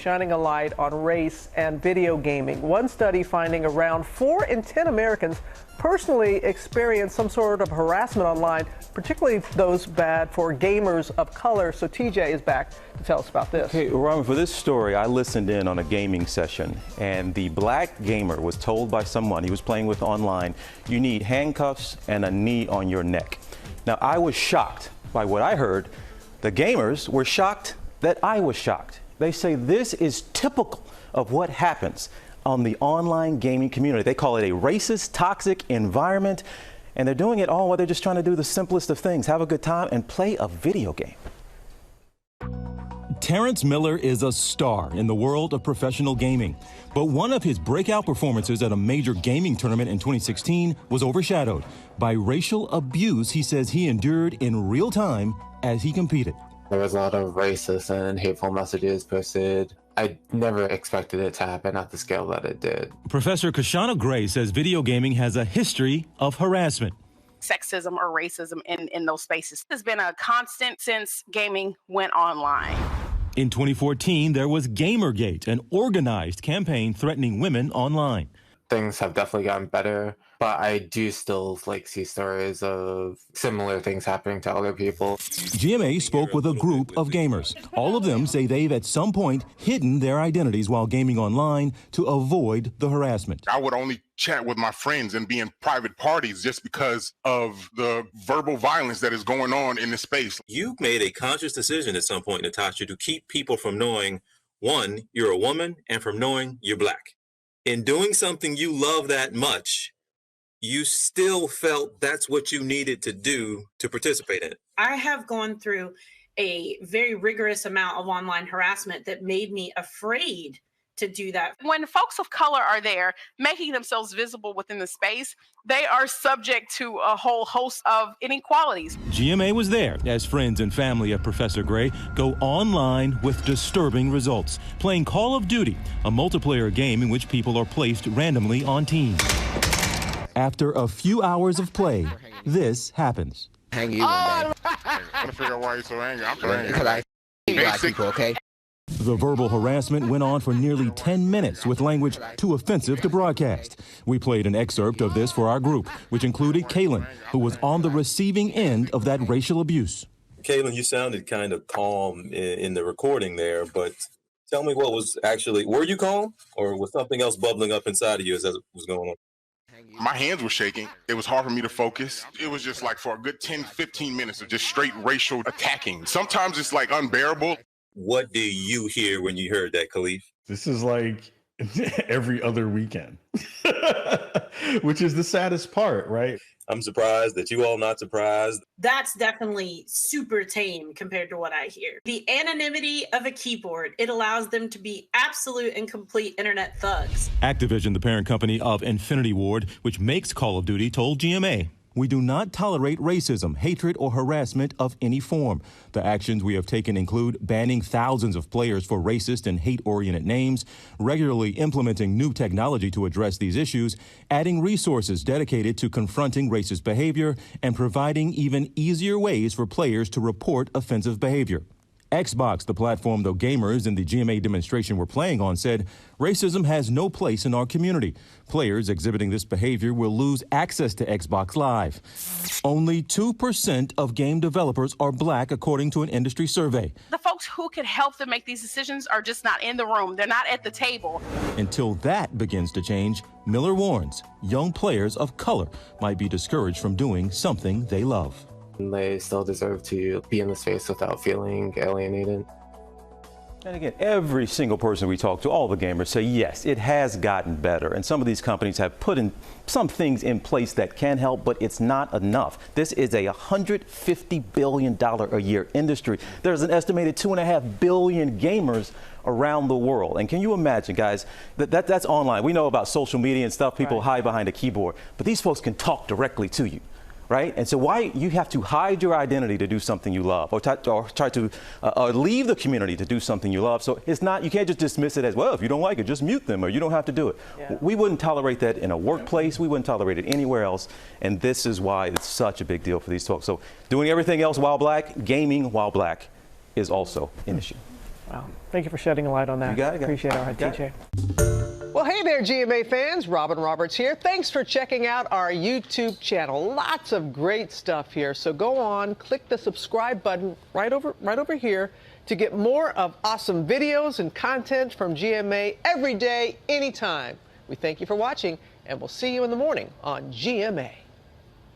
shining a light on race and video gaming. One study finding around 4 in 10 Americans personally experience some sort of harassment online, particularly those bad for gamers of color. So TJ is back to tell us about this. Okay, Robin, for this story, I listened in on a gaming session, and the black gamer was told by someone he was playing with online, you need handcuffs and a knee on your neck. Now, I was shocked by what I heard. The gamers were shocked that I was shocked. They say this is typical of what happens on the online gaming community. They call it a racist, toxic environment, and they're doing it all while they're just trying to do the simplest of things, have a good time and play a video game. Terrence Miller is a star in the world of professional gaming, but one of his breakout performances at a major gaming tournament in 2016 was overshadowed by racial abuse he says he endured in real time as he competed. There was a lot of racist and hateful messages posted. I never expected it to happen at the scale that it did. Professor Kashana Gray says video gaming has a history of harassment. Sexism or racism in those spaces has been a constant since gaming went online. In 2014, there was Gamergate, an organized campaign threatening women online. Things have definitely gotten better, but I do still see stories of similar things happening to other people. GMA spoke with a group of gamers. All of them say they've at some point hidden their identities while gaming online to avoid the harassment. I would only chat with my friends and be in private parties just because of the verbal violence that is going on in the space. You made a conscious decision at some point, Natasha, to keep people from knowing, one, you're a woman, and from knowing you're black. In doing something you love that much, you still felt that's what you needed to do to participate in it. I have gone through a very rigorous amount of online harassment that made me afraid to do that. When folks of color are there making themselves visible within the space, they are subject to a whole host of inequalities. GMA was there as friends and family of Professor Gray go online with disturbing results, playing Call of Duty, a multiplayer game in which people are placed randomly on teams. After a few hours of play, this happens. Hang you one day. I'm trying to figure out why you're so angry. I'm so angry. Because I hate black people, okay? The verbal harassment went on for nearly 10 minutes with language too offensive to broadcast. We played an excerpt of this for our group, which included Kaylin, who was on the receiving end of that racial abuse. Kaylin, you sounded kind of calm in the recording there, but tell me what was actually, were you calm or was something else bubbling up inside of you as it was going on? My hands were shaking. It was hard for me to focus. It was just for a good 10, 15 minutes of just straight racial attacking. Sometimes it's unbearable. What do you hear when you heard that, Khalif? This is like every other weekend, which is the saddest part, right? I'm surprised that you all not surprised. That's definitely super tame compared to what I hear. The anonymity of a keyboard, it allows them to be absolute and complete internet thugs. Activision, the parent company of Infinity Ward, which makes Call of Duty, told GMA, "We do not tolerate racism, hatred, or harassment of any form. The actions we have taken include banning thousands of players for racist and hate-oriented names, regularly implementing new technology to address these issues, adding resources dedicated to confronting racist behavior, and providing even easier ways for players to report offensive behavior." Xbox, the platform the gamers in the GMA demonstration were playing on, said, "Racism has no place in our community. Players exhibiting this behavior will lose access to Xbox Live." Only 2% of game developers are black, according to an industry survey. The folks who could help them make these decisions are just not in the room. They're not at the table. Until that begins to change, Miller warns young players of color might be discouraged from doing something they love. They still deserve to be in the space without feeling alienated. And again, every single person we talk to, all the gamers say, yes, it has gotten better. And some of these companies have put in some things in place that can help, but it's not enough. This is a $150 billion a year industry. There's an estimated 2.5 billion gamers around the world. And can you imagine, guys, that's online. We know about social media and stuff. People hide behind a keyboard, but these folks can talk directly to you. Right? And so why you have to hide your identity to do something you love, or try to leave the community to do something you love. So it's not, you can't just dismiss it as, well, if you don't like it, just mute them, or you don't have to do it. Yeah. We wouldn't tolerate that in a workplace. We wouldn't tolerate it anywhere else. And this is why it's such a big deal for these folks. So doing everything else while black, gaming while black is also an issue. Wow. Thank you for shedding a light on that. You got it, guys. Appreciate it. All right, Got TJ. Well, hey there, GMA fans. Robin Roberts here. Thanks for checking out our YouTube channel. Lots of great stuff here. So go on, click the subscribe button right over here to get more of awesome videos and content from GMA every day, anytime. We thank you for watching, and we'll see you in the morning on GMA.